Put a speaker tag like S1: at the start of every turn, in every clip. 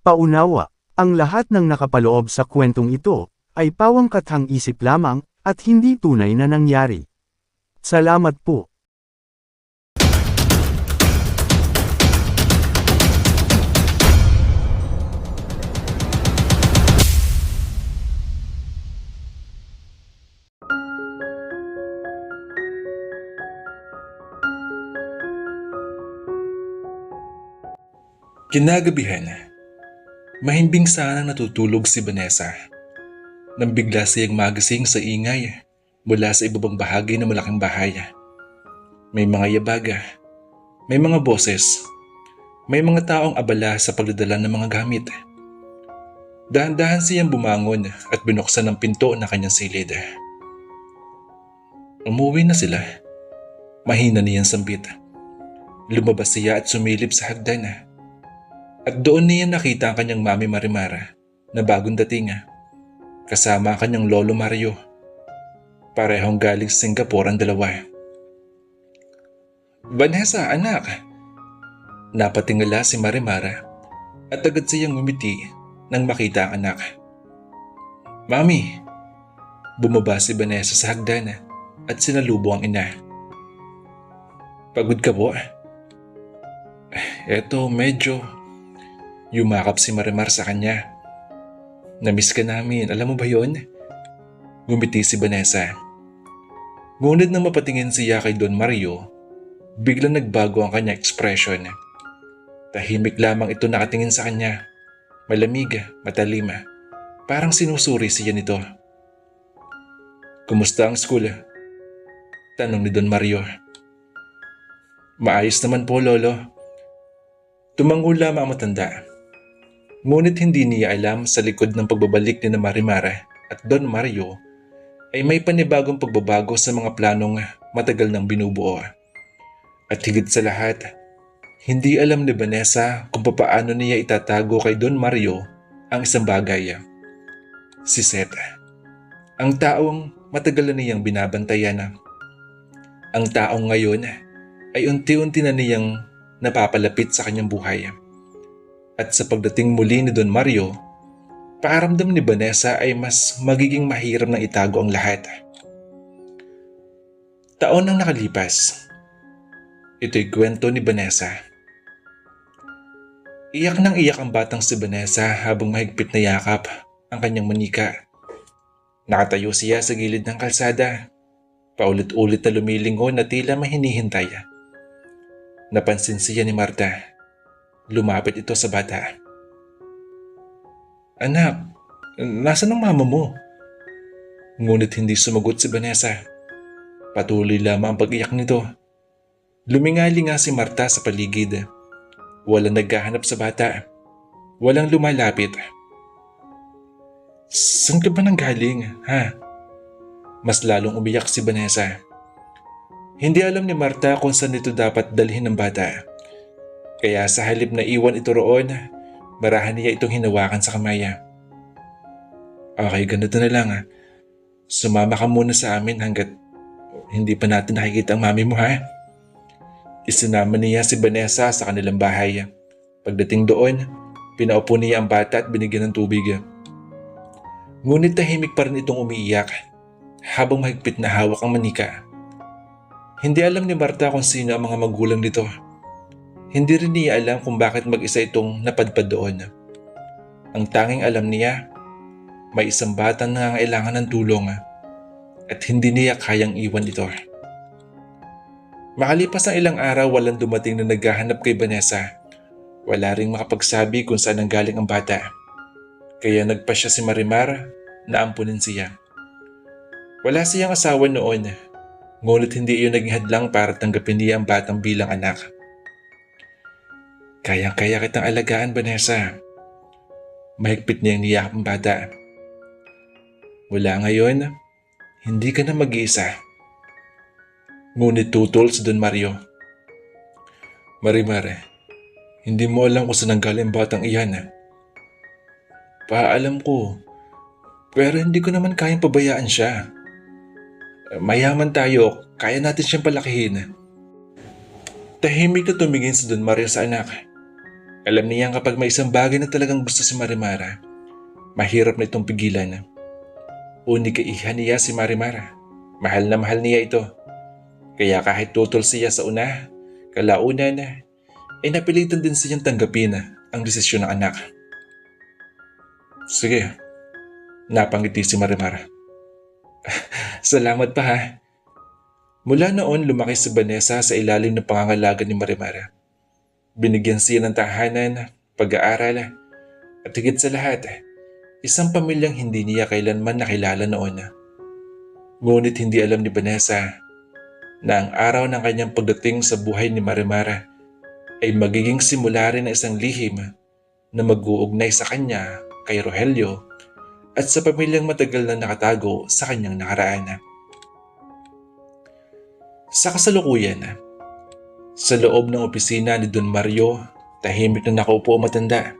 S1: Paunawa, ang lahat ng nakapaloob sa kwentong ito, ay pawang kathang isip lamang, at hindi tunay na nangyari. Salamat po.
S2: Kinagabihan, mahimbing sanang natutulog si Vanessa nang bigla siyang magising sa ingay mula sa ibabang bahagi ng malaking bahay. May mga yabaga, may mga boses, may mga taong abala sa pagdadala ng mga gamit. Dahan-dahan siyang bumangon at binuksan ang pinto na kanyang silid. Umuwi na sila. Mahina niyang sambit. Lumabas siya at sumilip sa hagdan. At doon niya nakita ang kanyang mami Marimara na bagong dating kasama ang kanyang lolo Mario. Parehong galing sa Singapore ang dalawa. Vanessa, anak! Napatingala si Marimara at agad siyang ngumiti nang makita ang anak. Mami! Bumaba si Vanessa sa hagdan at sinalubong ang ina. Pagod ka po? Eto, medyo. Yumakap si Marimar sa kanya. Namiss ka namin, alam mo ba yon? Ngumiti si Vanessa. Ngunit nang mapatingin siya kay Don Mario, biglang nagbago ang kanyang ekspresyon. Tahimik lamang ito nakatingin sa kanya. Malamig, matalim. Parang sinusuri siya nito. Kumusta ang school? Tanong ni Don Mario. Maayos naman po, Lolo. Tumango lamang ang matanda. Ngunit hindi niya alam sa likod ng pagbabalik ni na Marimara at Don Mario ay may panibagong pagbabago sa mga planong matagal nang binubuo. At higit sa lahat, hindi alam ni Vanessa kung paano niya itatago kay Don Mario ang isang bagay. Si Seth, ang taong matagal na niyang binabantayan. Ang taong ngayon ay unti-unti na niyang napapalapit sa kanyang buhay. At sa pagdating muli ni Don Mario, pakiramdam ni Vanessa ay mas magiging mahirap nang itago ang lahat. Taon ang nakalipas. Ito'y kwento ni Vanessa. Iyak nang iyak ang batang si Vanessa habang mahigpit na yakap ang kanyang manika. Nakatayo siya sa gilid ng kalsada. Paulit-ulit na lumilingon na tila may hinihintay. Napansin siya ni Marta. Lumapit ito sa bata. Anak, nasaan ang mama mo? Ngunit hindi sumagot si Vanessa. Patuloy lamang ang pag-iyak nito. Lumingali nga si Marta sa paligid. Walang naghahanap sa bata. Walang lumalapit. Saan ka ba nanggaling, ha? Mas lalong umiyak si Vanessa. Hindi alam ni Marta kung saan ito dapat dalhin ng bata. Kaya sa halip na iwan ito roon, marahan niya itong hinawakan sa kamay. Okay, ganito na lang. Sumama ka muna sa amin hanggat hindi pa natin nakikita ang mami mo, ha? Isinama niya si Vanessa sa kanilang bahay. Pagdating doon, pinaupo niya ang bata at binigyan ng tubig. Ngunit tahimik pa rin itong umiiyak habang mahigpit na hawak ang manika. Hindi alam ni Marta kung sino ang mga magulang nito. Hindi rin niya alam kung bakit mag-isa itong napadpad doon. Ang tanging alam niya, may isang batang nangangailangan ng tulong at hindi niya kayang iwan ito. Makalipas ang ilang araw, walang dumating na naghahanap kay Vanessa. Wala ring makapagsabi kung saan nanggaling ang bata. Kaya nagpa siya si Marimar na ampunin siya. Wala siyang asawa noon, ngunit hindi iyon naging hadlang para tanggapin niya ang batang bilang anak. Kayang-kaya kitang alagaan, Vanessa. Mahigpit niyang niyakap ang bata. Mula ngayon, hindi ka na mag-iisa. Ngunit tutol si Don Mario. Marimar, hindi mo alam kung saan nanggaling batang iyan. Paalam ko, pero hindi ko naman kayang pabayaan siya. Mayaman tayo, kaya natin siyang palakihin. Tahimik na tumingin si Don Mario sa anak. Alam niya kapag may isang bagay na talagang gusto si Marimara, mahirap na itong pigilan. Unikaihan niya si Marimara. Mahal na mahal niya ito. Kaya kahit tutol siya sa una, kalaunan, ay napilitan din siyang tanggapin ang desisyon ng anak. Sige, napangiti si Marimara. Salamat pa ha. Mula noon lumaki si Vanessa sa ilalim ng pangangalaga ni Marimara. Binigyan siya ng tahanan, pag-aaral, at higit sa lahat, isang pamilyang hindi niya kailanman nakilala noon. Ngunit hindi alam ni Vanessa na ang araw ng kanyang pagdating sa buhay ni Marimara ay magiging simula rin ng isang lihim na mag-uugnay sa kanya kay Rogelio at sa pamilyang matagal na nakatago sa kanyang nakaraan. Sa kasalukuyan, sa loob ng opisina ni Don Mario, tahimik na nakaupo ang matanda.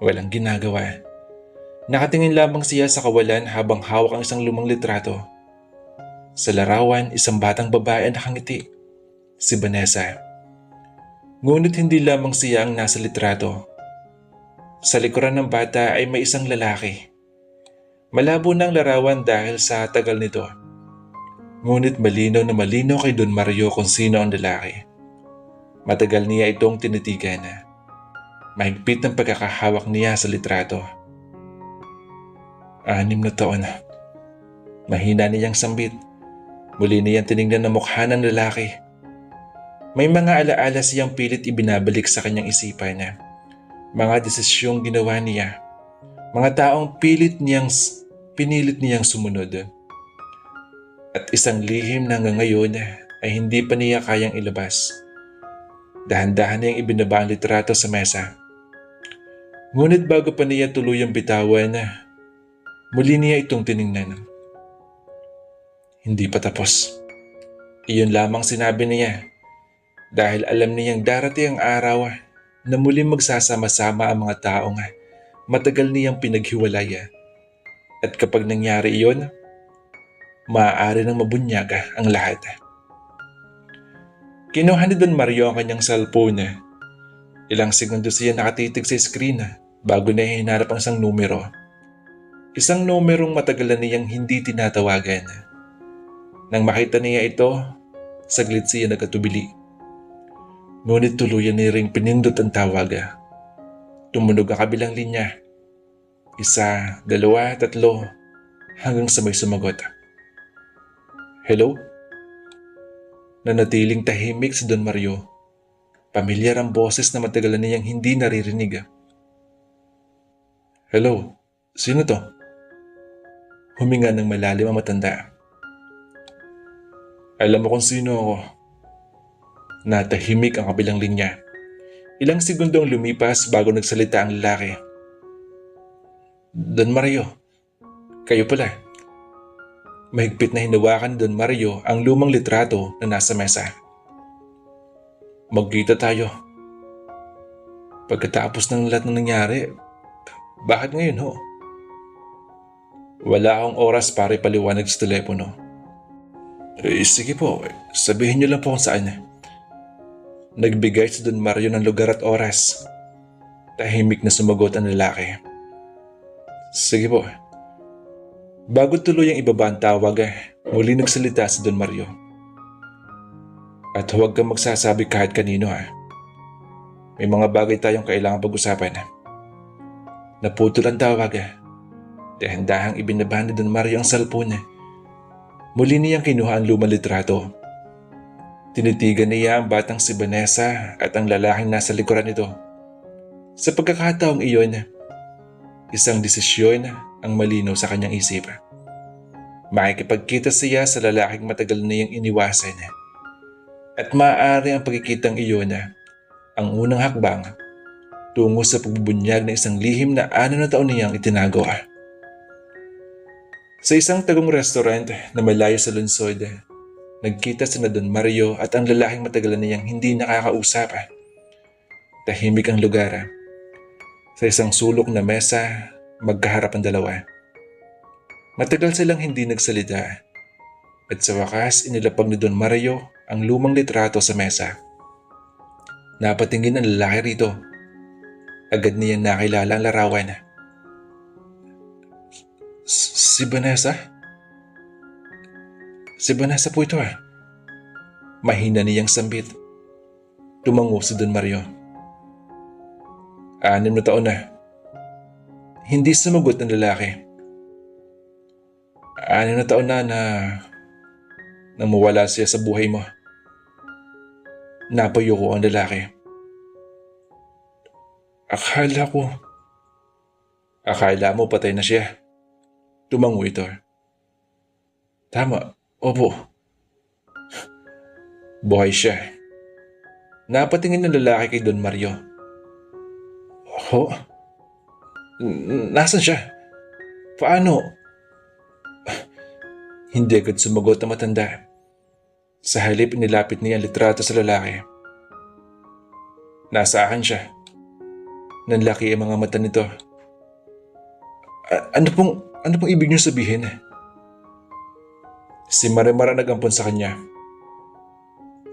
S2: Walang ginagawa. Nakatingin lamang siya sa kawalan habang hawak ang isang lumang litrato. Sa larawan, isang batang babae ang nakangiti, si Vanessa. Ngunit hindi lamang siya ang nasa litrato. Sa likuran ng bata ay may isang lalaki. Malabo na ang larawan dahil sa tagal nito. Ngunit malinaw na malinaw kay Don Mario kung sino ang lalaki. Matagal niya itong tinitigan. Mahigpit ang pagkakahawak niya sa litrato. 6 na taon. Mahina niyang sambit. Muli niyang tinignan ang mukha ng lalaki. May mga alaala siyang pilit ibinabalik sa kanyang isipan. Mga desisyong ginawa niya. Mga taong pinilit niyang sumunod. At isang lihim na hanggang ngayon ay hindi pa niya kayang ilabas. Dahan-dahan niyang ibinaba ang litrato sa mesa. Ngunit bago pa niya tuluyang bitawan, muli niya itong tiningnan. Hindi pa tapos. Iyon lamang sinabi niya dahil alam niyang darating ang araw na muling magsasama-sama ang mga taong matagal niyang pinaghiwalay. At kapag nangyari iyon, maaari nang mabunyag ang lahat. Kinuha ni Don Mario ang kanyang cellphone. Ilang segundo siya nakatitig sa screen bago na hinarap ang isang numero. Isang numerong matagal na niyang hindi tinatawagan. Nang makita niya ito, saglit siya nagkatubili. Ngunit tuluyan niya ring pinindot ang tawag. Tumunog ang kabilang linya. 1, 2, 3 hanggang sa may sumagot. Hello? Nanatiling tahimik si Don Mario. Pamilyar ang boses na matagal na niyang hindi naririnig. Hello? Sino to? Huminga ng malalim ang matanda. Alam mo kung sino ako. Natahimik ang kabilang linya. Ilang segundong lumipas bago nagsalita ang lalaki. Don Mario, kayo pala. Mahigpit na hinawakan ni Don Mario ang lumang litrato na nasa mesa. Magkita tayo. Pagkatapos ng lahat ng nangyari, bakit ngayon ho? Wala akong oras para ipaliwanag sa telepono. Sige po, sabihin niyo lang po kung saan. Nagbigay si Don Mario ng lugar at oras. Tahimik na sumagot ang lalaki. Sige po. Bago tuluyang ibaba ang tawag, muli nagsalita si Don Mario. At huwag kang magsasabi kahit kanino ha. May mga bagay tayong kailangan pag-usapan. Naputol ang tawag. Dahan-dahang ibinaba ni Don Mario ang cellphone. Muli niyang kinuha ang lumang litrato. Tinitigan niya ang batang si Vanessa at ang lalaking nasa likuran nito. Sa pagkakataong iyon, isang desisyon ang malinaw sa kanyang isip. Makikipagkita siya sa lalaking matagal na niyang iniwasan. At maaari ang pagkikitang iyon ang unang hakbang tungo sa pagbubunyag ng isang lihim na 6 na taon niyang itinago. Sa isang tagong restaurant na malayo sa lungsod, nagkita sina Don Mario at ang lalaking matagal na niyang hindi nakakausap. Tahimik ang lugar. Sa isang sulok na mesa, magkaharap ang dalawa. Matagal silang hindi nagsalita. At sa wakas, inilapag ni Don Mario ang lumang litrato sa mesa. Napatingin ang lalaki rito. Agad niyang nakilala ang larawan. Si Vanessa? Si Vanessa po ito ah. Mahina niyang sambit. Tumango si Don Mario. 6 na taon na. Hindi sumagot ng lalaki. 6 na taon na nang mawala siya sa buhay mo. Napayo ko ang lalaki. Akala mo patay na siya. Tumango ito. Tama, opo. Buhay siya. Napatingin ng lalaki kay Don Mario. Ho? Nasaan siya? Paano? Hindi agad sumagot ang matanda. Sa halip nilapit niya ang litrato sa lalaki. Nasa akin siya. Nanlaki ang mga mata nito. Ano pong ibig niyo sabihin? Si Marimar ang nagampon sa kanya.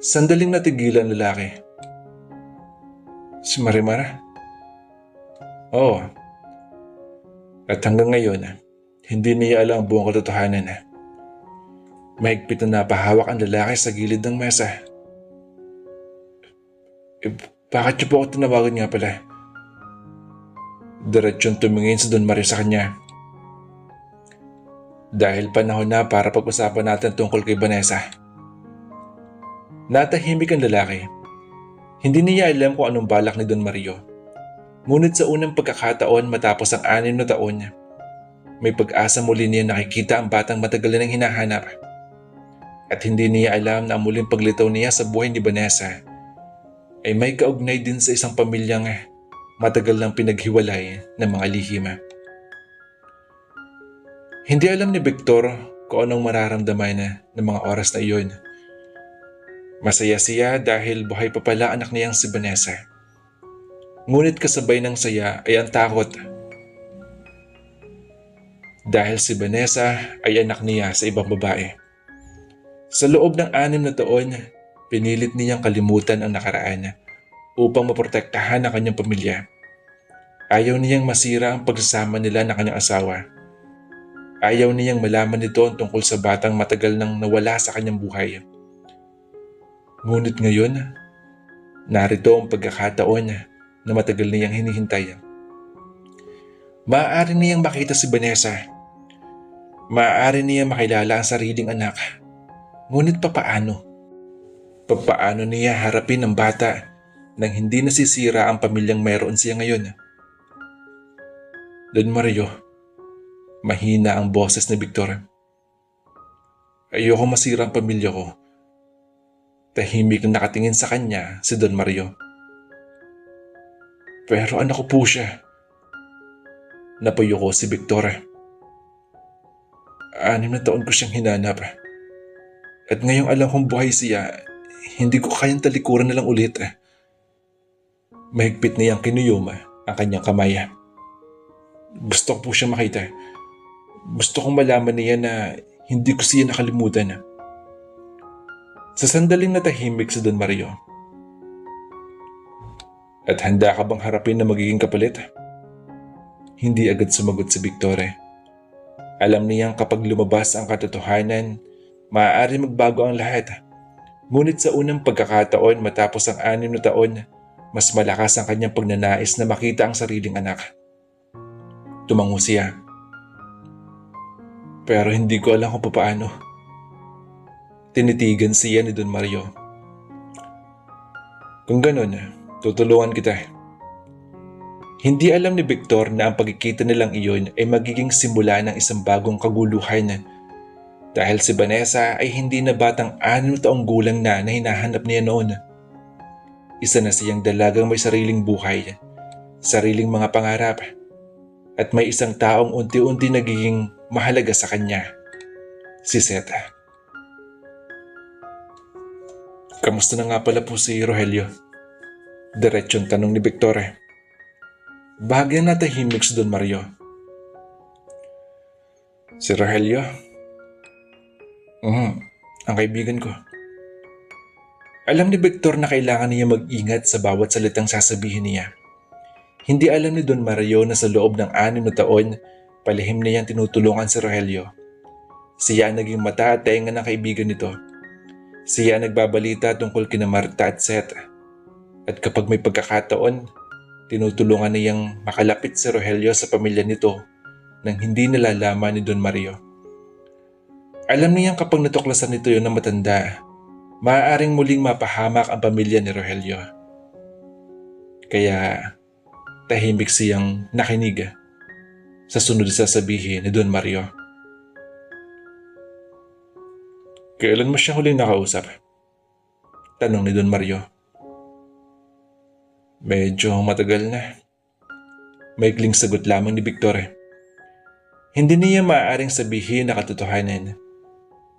S2: Sandaling natigilan ang lalaki. Si Marimar? Oo. At hanggang ngayon, hindi niya alam ang buong katotohanan. Mahigpit na napahawak ang lalaki sa gilid ng mesa. Bakit niyo po ako tinawagan nga pala? Diretsyon tumingin si Don Mario sa kanya. Dahil panahon na para pag-usapan natin tungkol kay Vanessa. Natahimik ang lalaki. Hindi niya alam kung anong balak ni Don Mario. Ngunit sa unang pagkakataon matapos ang 6 na taon, may pag-asa muli niya nakikita ang batang matagal na nang hinahanap. At hindi niya alam na ang muling paglitaw niya sa buhay ni Vanessa ay may kaugnay din sa isang pamilyang matagal nang pinaghiwalay ng mga lihim. Hindi alam ni Victor kung anong mararamdaman ng mga oras na iyon. Masaya siya dahil buhay pa pala anak niyang si Vanessa. Ngunit kasabay ng saya ay ang takot. Dahil si Vanessa ay anak niya sa ibang babae. Sa loob ng 6 na taon, pinilit niyang kalimutan ang nakaraan upang maprotektahan ang kanyang pamilya. Ayaw niyang masira ang pagsasama nila ng kanyang asawa. Ayaw niyang malaman nito ang tungkol sa batang matagal nang nawala sa kanyang buhay. Ngunit ngayon, narito ang pagkakataon na matagal niyang hinihintay. Maaari niyang makita si Vanessa. Maaari niyang makilala ang sariling anak. Ngunit papaano? Papaano niya harapin ang bata nang hindi nasisira ang pamilyang mayroon siya ngayon? Don Mario, mahina ang boses ni Victor. Ayoko masira ang pamilya ko. Tahimik na nakatingin sa kanya si Don Mario. Pero anak ko po siya. Napayo ko si Victor. 6 na taon ko siyang hinanap. At ngayong alam kong buhay siya, hindi ko kayang talikuran na lang ulit. Mahigpit niyang kinuyuma ang kanyang kamay. Gusto ko po siya makita. Gusto kong malaman niya na hindi ko siya nakalimutan. Sa sandaling natahimik si Don Mario. At handa ka bang harapin na magiging kapalit? Hindi agad sumagot si Victor. Alam niyang kapag lumabas ang katotohanan, maaari magbago ang lahat. Ngunit sa unang pagkakataon matapos ang 6 na taon, mas malakas ang kanyang pagnanais na makita ang sariling anak. Tumango siya. Pero hindi ko alam kung paano. Tinitigan siya ni Don Mario. Kung ganun, tutulungan kita. Hindi alam ni Victor na ang pagkikita nilang iyon ay magiging simula ng isang bagong kaguluhan. Dahil si Vanessa ay hindi na batang 6 taong gulang na hinahanap niya noon. Isa na siyang dalagang may sariling buhay, sariling mga pangarap, at may isang taong unti-unti nagiging mahalaga sa kanya, si Seth. Kamusta na nga pala po si Rogelio? Diretsong tanong ni Victor. Bahagyan natahimik si Don Mario. Si Rogelio? Ang kaibigan ko. Alam ni Victor na kailangan niya mag-ingat sa bawat salitang sasabihin niya. Hindi alam ni Don Mario na sa loob ng 6 na taon, palihim niyang tinutulungan si Rogelio. Siya ang naging mata at tainga ng kaibigan nito. Siya ang nagbabalita tungkol kina Marta at Seth. At kapag may pagkakataon, tinutulungan niyang makalapit si Rogelio sa pamilya nito nang hindi nalalaman ni Don Mario. Alam niyang kapag natuklasan nito yon ng matanda, maaaring muling mapahamak ang pamilya ni Rogelio. Kaya tahimik siyang nakinig sa sunod na sasabihin ni Don Mario. Kailan mo siya huling nakausap? Tanong ni Don Mario. Medyo matagal na. Maikling sagot lamang ni Victor. Hindi niya maaaring sabihin na katotohanan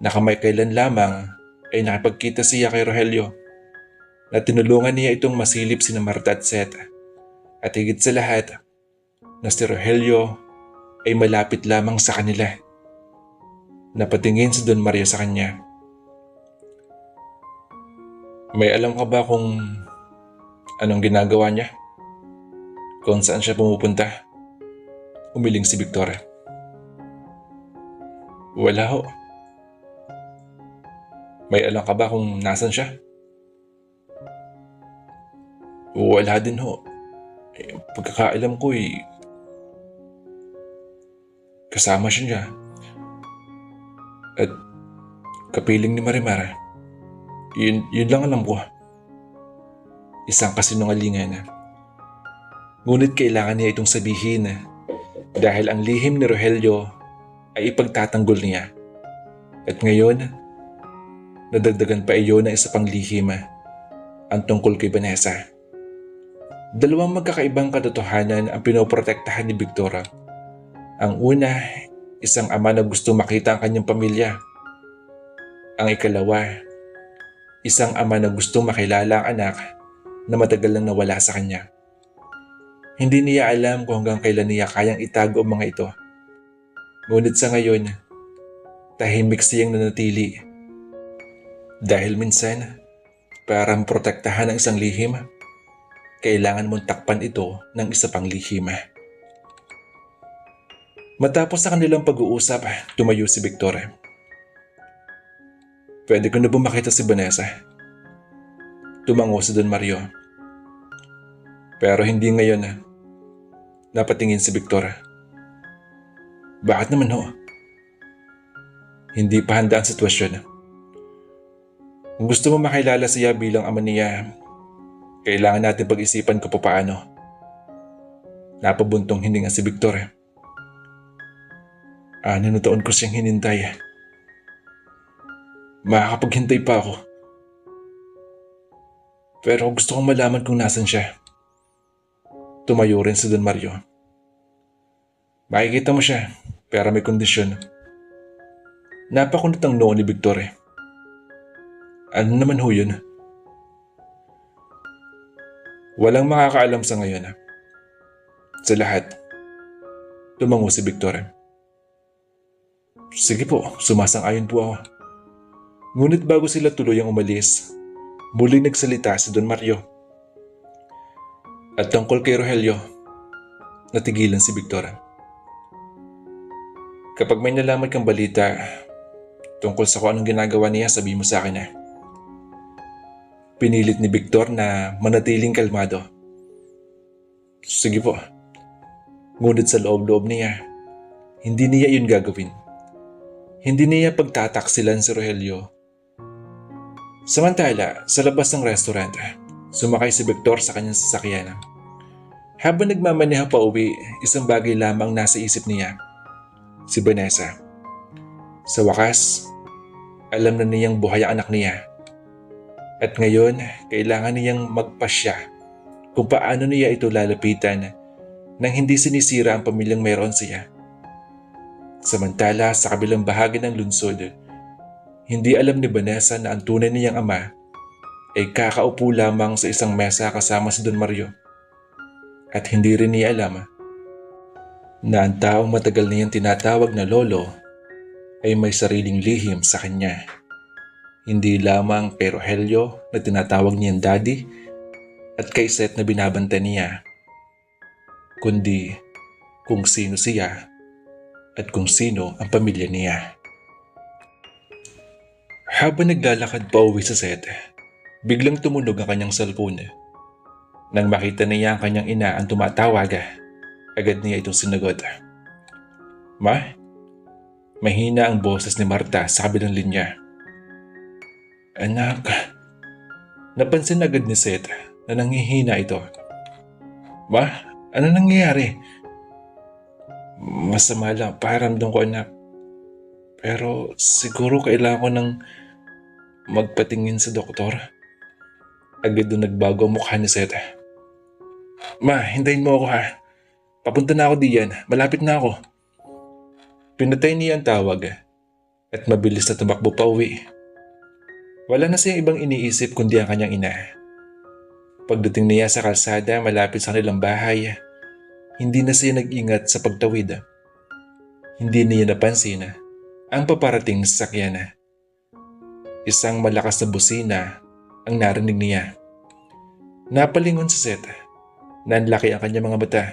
S2: na kamakailan lamang ay nakipagkita siya kay Rogelio na tinulungan niya itong masilip sina Marta at Seth. At higit sa lahat, na si Rogelio ay malapit lamang sa kanila. Napatingin si Don Mario sa kanya. May alam ka ba kung anong ginagawa niya? Kung saan siya pumupunta? Umiling si Victor. Wala ho. May alam ka ba kung nasan siya? Wala din ho. Pagkakaalam ko kasama siya. At kapiling ni Marimar. Yun lang alam ko. Isang kasinungalingan. Ngunit kailangan niya itong sabihin dahil ang lihim ni Rogelio ay ipagtatanggol niya. At ngayon, nadagdagan pa iyon ng isa pang lihim, ang tungkol kay Vanessa. Dalawang magkakaibang katotohanan ang pinoprotektahan ni Victor. Ang una, isang ama na gusto makita ang kanyang pamilya. Ang ikalawa, isang ama na gusto makilala ang anak na matagal nang nawala sa kanya. Hindi niya alam kung hanggang kailan niya kayang itago ang mga ito. Ngunit sa ngayon, tahimik siyang nanatili. Dahil minsan, para protektahan ang isang lihim, kailangan mong takpan ito ng isa pang lihim. Matapos sa kanilang pag-uusap, tumayo si Victor. Pwede ko na ba makita si Vanessa? Tumango si Don Mario. Pero hindi ngayon. Napatingin si Victor. Bakit naman ho? Hindi pa handa ang sitwasyon. Kung gusto mo makilala siya bilang ama niya, kailangan natin pag-isipan ko paano. Napabuntong hininga si Victor. 6 na taon ko siyang hinintay. Makakapaghintay pa ako. Pero gusto kong malaman kung nasan siya. Tumayo rin si Don Mario. Makikita mo siya, pero may kondisyon. Napakunot ang noo ni Victor. Ano naman ho yun? Walang makakaalam sa ngayon. Sa lahat. Tumango si Victor. Sige po, sumasang-ayon po ako. Ngunit bago sila tuluyang umalis, muling nagsalita si Don Mario. At tungkol kay Rogelio, natigilan si Victor. Kapag may nalaman kang balita tungkol sa kung anong ginagawa niya, sabihin mo sa akin na. Pinilit ni Victor na manatiling kalmado. Sige po. Ngunit sa loob-loob niya, hindi niya yun gagawin. Hindi niya pagtataksilan si Rogelio. Samantala, sa labas ng restaurant, sumakay si Victor sa kanyang sasakyan. Habang nagmamaneho pa uwi, isang bagay lamang nasa isip niya. Si Vanessa. Sa wakas, alam na niyang buhay ang anak niya. At ngayon, kailangan niyang magpasya kung paano niya ito lalapitan nang hindi sinisira ang pamilyang mayroon siya. Samantala, sa kabilang bahagi ng lungsod, hindi alam ni Vanessa na ang tunay niyang ama ay kakaupo lamang sa isang mesa kasama si Don Mario. At hindi rin niya alam na ang taong matagal niyang tinatawag na lolo ay may sariling lihim sa kanya. Hindi lamang kay Rogelio na tinatawag niyang daddy at kay Seth na binabanta niya. kundi kung sino siya at kung sino ang pamilya niya. Habang naglalakad pa uwi sa set, biglang tumunog ang kanyang cellphone. Nang makita niya ang kanyang ina ang tumatawag, agad niya itong sinagot. Ma? Mahina ang boses ni Marta sa kabilang linya. Anak, napansin agad ni Seth na nanghihina ito. Ma, ano nangyayari? Masama lang, pakiramdam ko anak. Pero siguro kailangan ko ng magpatingin sa doktor. Agad doon nagbago ang mukha ni Seth. Ma, hintayin mo ako ha. Papunta na ako diyan, malapit na ako. Pinatay niya ang tawag at mabilis na tumakbo pa uwi. Wala na siyang ibang iniisip kundi ang kanyang ina. Pagdating niya sa kalsada malapit sa kanilang bahay, hindi na siya nag-ingat sa pagtawid. Hindi niya napansin ang paparating sa sasakyan. Isang malakas na busina ang narinig niya. Napalingon si Seth. Nanlaki ang kanyang mga mata.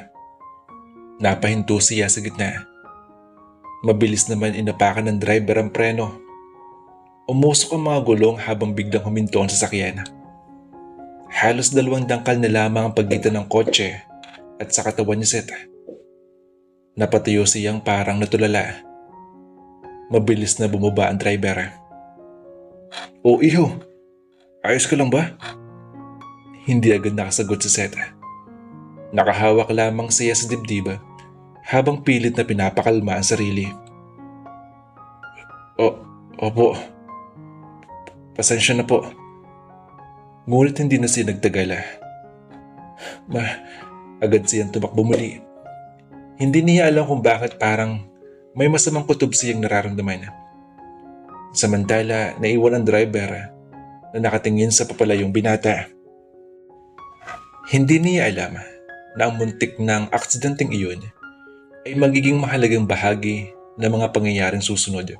S2: Napahinto siya sa gitna. Mabilis naman inapakan ng driver ang preno. Umusok ang mga gulong habang biglang huminto ang sasakyan. Halos 2 dangkal na lamang ang pagitan ng kotse at sa katawan ni Seth. Napatayo siyang parang natulala. Mabilis na bumaba ang driver. O iho, ayos ka lang ba? Hindi agad nakasagot si Seth. Nakahawak lamang siya sa dibdib habang pilit na pinapakalma ang sarili. Opo. Pasensya na po. Ngunit hindi na siya nagtagal. Agad siyang tumakbo muli. Hindi niya alam kung bakit parang may masamang kutob siyang nararamdaman. Samantala, naiwan ang driver na nakatingin sa papalayong binata. Hindi niya alam na ang muntik ng aksidenteng iyon ay magiging mahalagang bahagi ng mga pangyayaring susunod.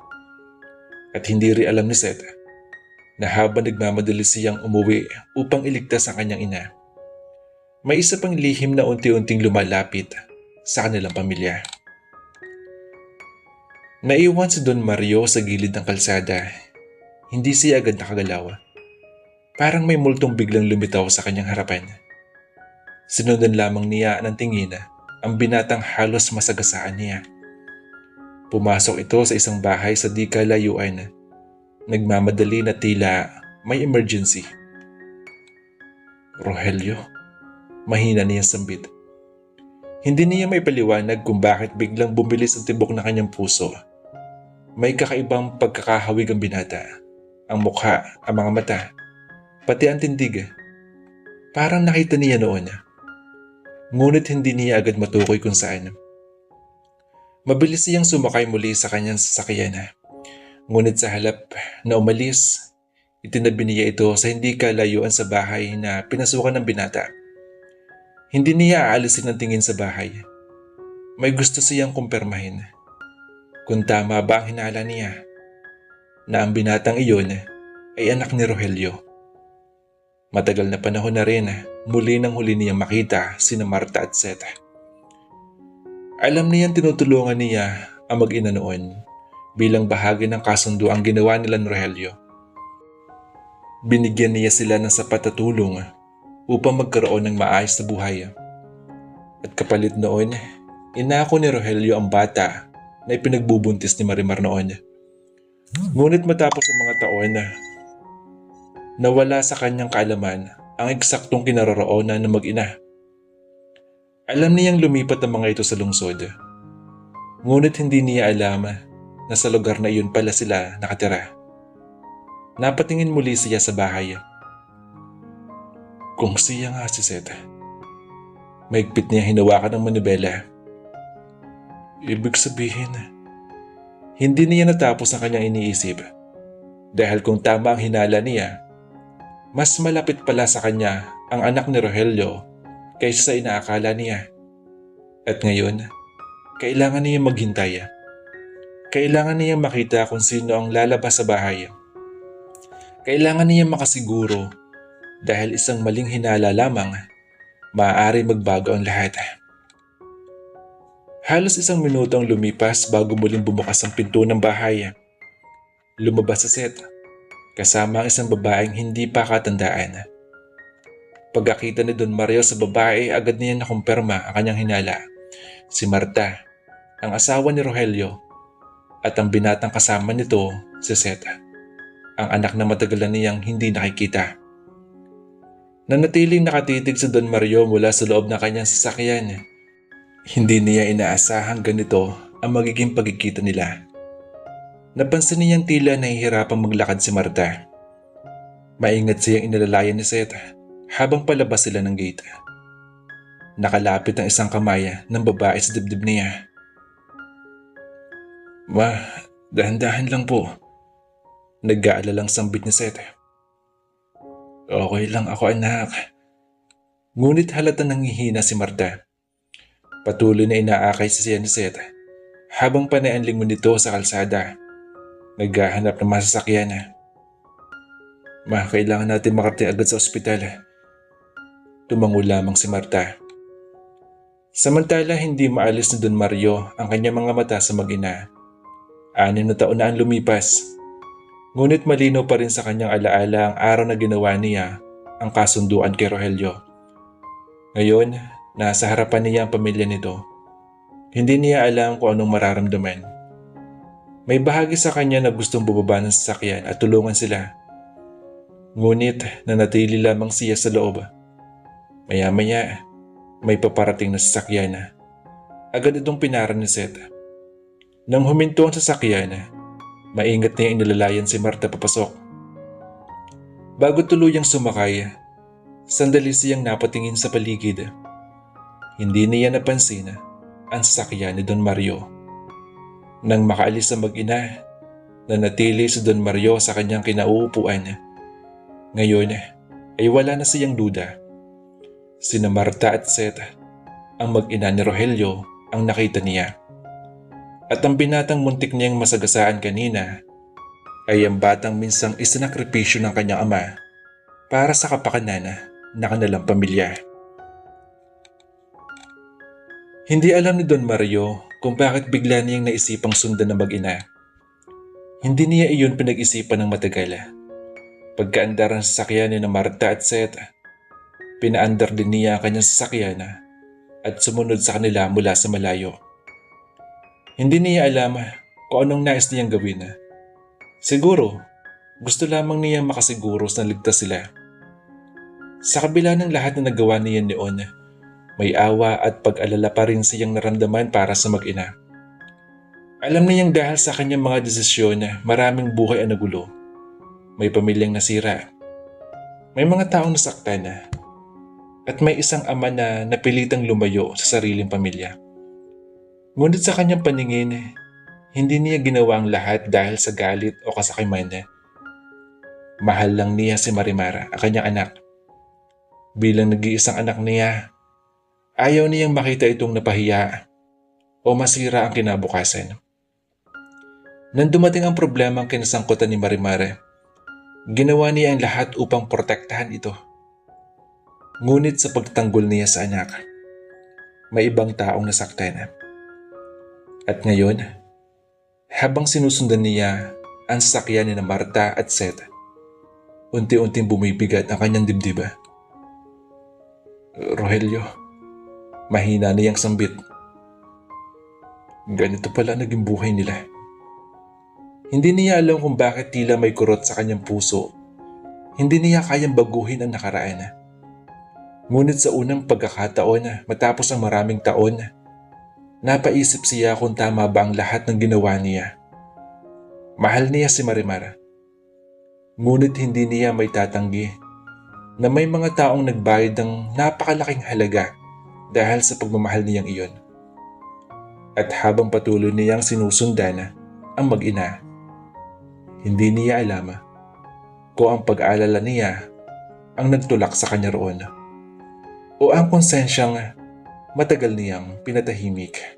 S2: At hindi rin alam ni Seth na habang nagmamadali siyang umuwi upang iligtas ang kanyang ina, may isa pang lihim na unti-unting lumalapit sa kanilang pamilya. Naiwan si Don Mario sa gilid ng kalsada. Hindi siya agad nakagalaw. Parang may multong biglang lumitaw sa kanyang harapan. Sinundan lamang niya ng tingin ang binatang halos masagasaan niya. Pumasok ito sa isang bahay sa di kalayuan. Nagmamadali na tila may emergency. Rogelio, mahina niyang sambit. Hindi niya may paliwanag kung bakit biglang bumilis ang tibok ng kanyang puso. May kakaibang pagkakahawig ang binata. Ang mukha, ang mga mata, pati ang tindig. Parang nakita niya noon. Ngunit hindi niya agad matukoy kung saan. Mabilis siyang sumakay muli sa kanyang sasakyan. Ngunit sa halap na umalis, itinabi niya ito sa hindi kalayuan sa bahay na pinasukan ng binata. Hindi niya aalisin ang tingin sa bahay. May gusto siyang kumpirmahin kung tama ba ang hinala niya na ang binatang iyon ay anak ni Rogelio. Matagal na panahon na rin muli nang huli niyang makita sina Marta at Seth. Alam niyang tinutulungan niya ang mag-ina noon bilang bahagi ng kasundo ang ginawa nila ni Rogelio. Binigyan niya sila ng sapat na tulong upang magkaroon ng maayos na buhay. At kapalit noon, inako ni Rogelio ang bata na ipinagbubuntis ni Marimar noon. Ngunit matapos ang mga taon, nawala sa kanyang kaalaman ang eksaktong kinaroroonan ng mag-ina. Alam niyang lumipat ang mga ito sa lungsod. Ngunit hindi niya alam na sa lugar na iyon pala sila nakatira. Napatingin muli siya sa bahay. Kung siya nga si Seth. Maigpit niya hinawakan ng manibela. Ibig sabihin, hindi niya natapos ang kanyang iniisip. Dahil kung tama ang hinala niya, mas malapit pala sa kanya ang anak ni Rogelio kaysa sa inaakala niya. At ngayon, kailangan niya maghintay. Kailangan niya makita kung sino ang lalabas sa bahay. Kailangan niya makasiguro dahil isang maling hinala lamang maaari magbago ang lahat. Halos 1 minuto ang lumipas bago muling bumukas ang pinto ng bahay. Lumabas si Seth, kasama ang isang babaeng hindi pa katandaan. Pagkakita ni Don Mario sa babae, agad niya nakumpirma ang kanyang hinala. Si Marta, ang asawa ni Rogelio, at ang binatang kasama nito, si Seth, ang anak na matagal na niyang hindi nakikita. Nanatiling nakatitig si Don Mario mula sa loob ng kanyang sasakyan. Hindi niya inaasahang ganito ang magiging pagkikita nila. Napansin niyang tila nahihirapang maglakad si Marta. Maingat siyang inalalayan ni Seth habang palabas sila ng gate. Nakalapit ang isang kamay ng babae sa dibdib niya. "Ma, dahan-dahan lang po." Nag-aalalang sambit ni Seth. "Okay lang ako, anak." Ngunit halata nanghihina si Marta. Patuloy na inaakay siya ni Seth habang panaanling mo nito sa kalsada. Naghahanap ng masasakyan. "Ma, kailangan natin makarating agad sa ospital." Tumango lamang si Marta. Samantala hindi maalis ni Don Mario ang kanyang mga mata sa mag-ina. 6 na taon na ang lumipas. Ngunit malinaw pa rin sa kanyang alaala ang araw na ginawa niya ang kasunduan kay Rogelio. Ngayon, nasa harapan niya ang pamilya nito. Hindi niya alam kung anong mararamdaman. May bahagi sa kanya na gustong bumaba ng sasakyan at tulungan sila. Ngunit nanatili lamang siya sa loob. Maya-maya, may paparating na sasakyan. Agad itong pinara ni Seth. Nang huminto ang sasakyan, maingat niya inilalayan si Marta papasok. Bago tuluyang sumakay, sandali siyang napatingin sa paligid. Hindi niya napansin ang sasakyan ni Don Mario. Nang makaalis ang mag-ina, nanatili si Don Mario sa kanyang kinauupuan. Ngayon ay wala na siyang duda. Sina Marta at Seth, ang mag-ina ni Rogelio, ang nakita niya. At ang binatang muntik niyang masagasaan kanina ay ang batang minsang isinakripisyo ng kanyang ama para sa kapakanan na kanilang pamilya. Hindi alam ni Don Mario kung bakit bigla niyang naisipang sundan ng mag-ina. Hindi niya iyon pinag-isipan ng matagal. Pagkaandar ng sasakyan ni Marta at Seth, pinaandar din niya ang kanyang sasakyan at sumunod sa kanila mula sa malayo. Hindi niya alam kung anong nais niyang gawin. Siguro, gusto lamang niya makasiguro na ligtas sila. Sa kabila ng lahat na nagawa niya noon, may awa at pag-alala pa rin siyang naramdaman para sa mag-ina. Alam niyang dahil sa kanyang mga desisyon, maraming buhay ang nagulo. May pamilyang nasira. May mga taong nasaktan. At may isang ama na napilitang lumayo sa sariling pamilya. Ngunit sa kanyang paningin, hindi niya ginawa ang lahat dahil sa galit o kasakiman. Mahal lang niya si Marimar, ang kanyang anak. Bilang nag-iisang anak niya, ayaw niyang makita itong napahiya o masira ang kinabukasan. Nang dumating ang problema ang kinasangkutan ni Marimar, ginawa niya ang lahat upang protektahan ito. Ngunit sa pagtanggol niya sa anak, may ibang taong nasaktan. At ngayon, habang sinusundan niya ang sasakyan ni Marta at Seth, unti-unting bumibigat ang kanyang dibdib. "Rogelio," mahina niyang sambit. Ganito pala naging buhay nila. Hindi niya alam kung bakit tila may kurot sa kanyang puso. Hindi niya kayang baguhin ang nakaraan. Ngunit sa unang pagkakataon matapos ang maraming taon, napaisip siya kung tama ba ang lahat ng ginawa niya. Mahal niya si Marimar. Ngunit hindi niya may tatanggi na may mga taong nagbayad ng napakalaking halaga dahil sa pagmamahal niyang iyon. At habang patuloy niyang sinusundan ang mag-ina, hindi niya alam kung ang pag-aalala niya ang nagtulak sa kanya roon o ang konsensyang matagal niyang pinatahimik.